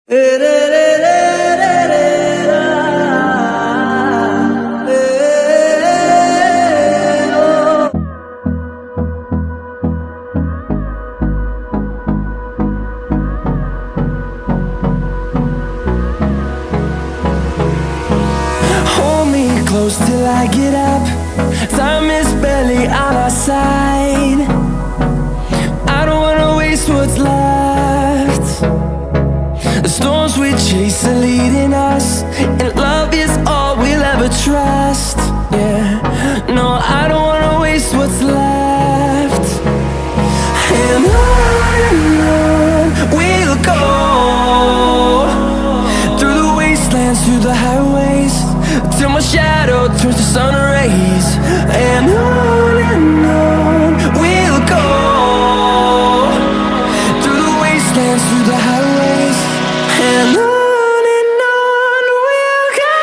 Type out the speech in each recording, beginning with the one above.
Hold me close till I get up. Time is barely on our side. I don't wanna waste what's left. The storms we chase are leading us, and love is all we'll ever trust. Yeah, no, I don't wanna waste what's left. And on we'll go, through the wastelands, through the highways, till my shadow turns to sun rays. And on we'll go, through the wastelands, through the highways, and on we'll go.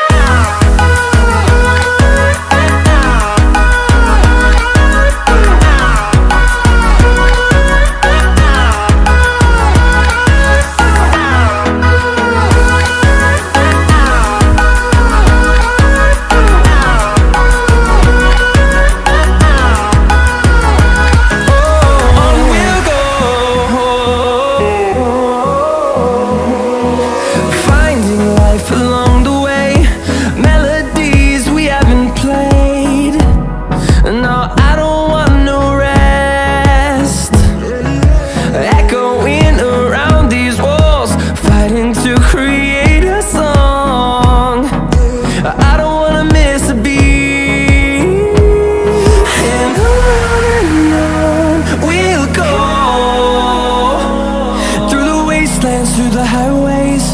Through the highways,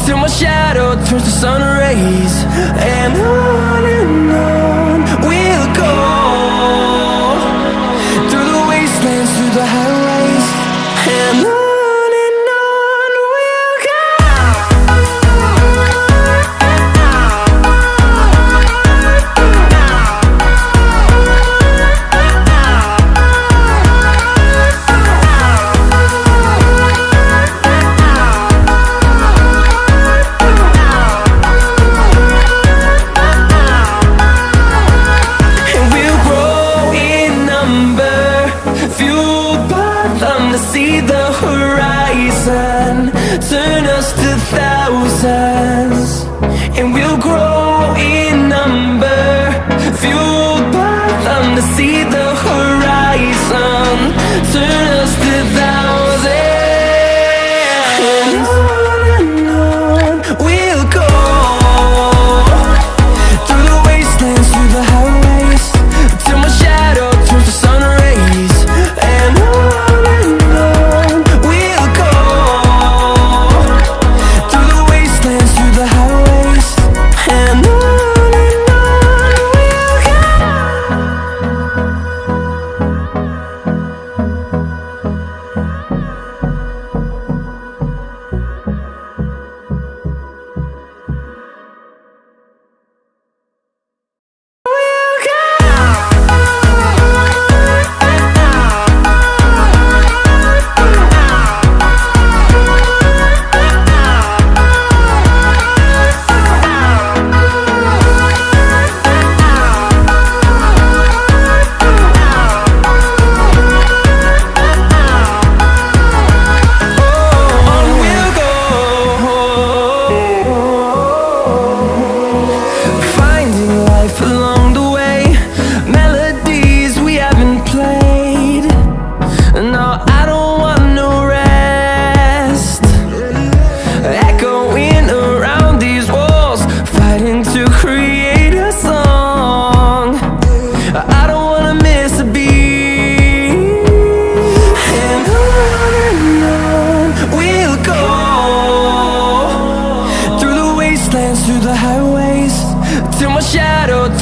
till my shadow turns to sun rays. And on we'll go, through the wastelands, through the highways, and on we'll go. See the horizon turn us to thousands, and we'll grow in number, fueled by them to see the horizon turn us to thousands. And on we'll go, through the wastelands, through the highways, till my shadow turns to sun rays. And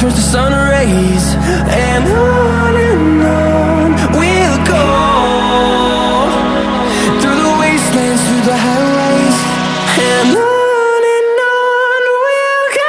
turns to sun rays. And on we'll go, through the wastelands, through the highways, and on we'll go.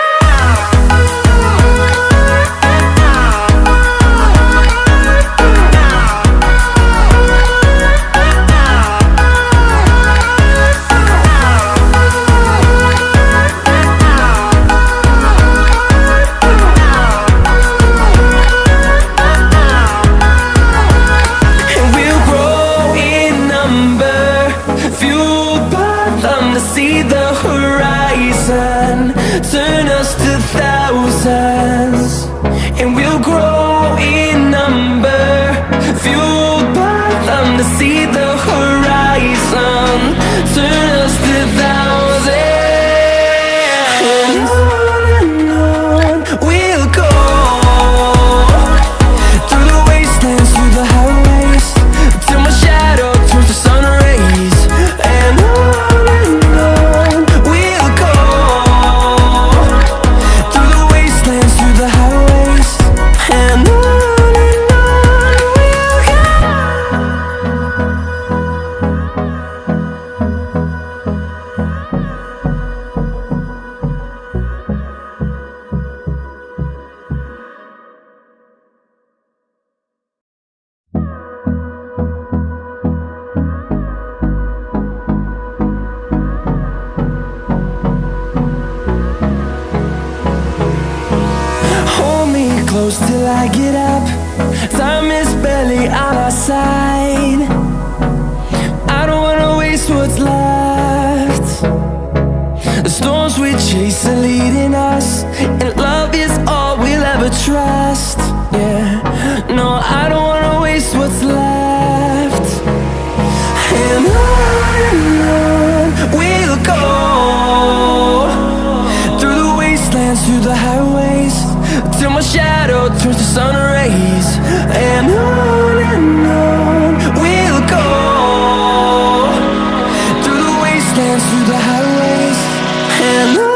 to see the horizon, turn us to thousands, and we'll grow in number, fueled by them to see the horizon, turn us to thousands. And on we'll go, through the wastelands, through the highways, till my shadow turns to sun rays. And on we'll go, through the wastelands, through the highways, and on we'll go. Hold me close till I get up. Time is barely on our side. I don't wanna waste what's left. The storms we chase are leading us, and love is all we'll ever trust. Yeah, no, I don't wanna waste what's left. And on we'll go, through the wastelands, through the highways, till my shadow turns to sun rays. And on we'll go, through the wastelands, through the highways, and on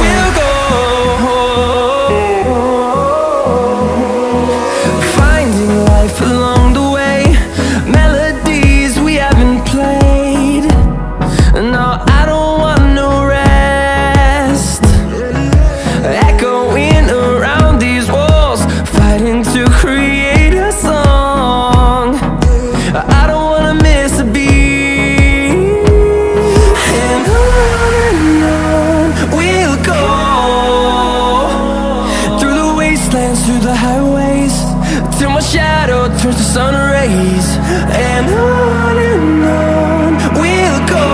we'll go. Finding life along the way, melodies we haven't played. No, I don't want no rest. Echoing around these walls, fighting to create a song. I don't wanna miss a beat. And on we'll go, through the wastelands, through the highways, till my shadow turns to sun rays. And on we'll go,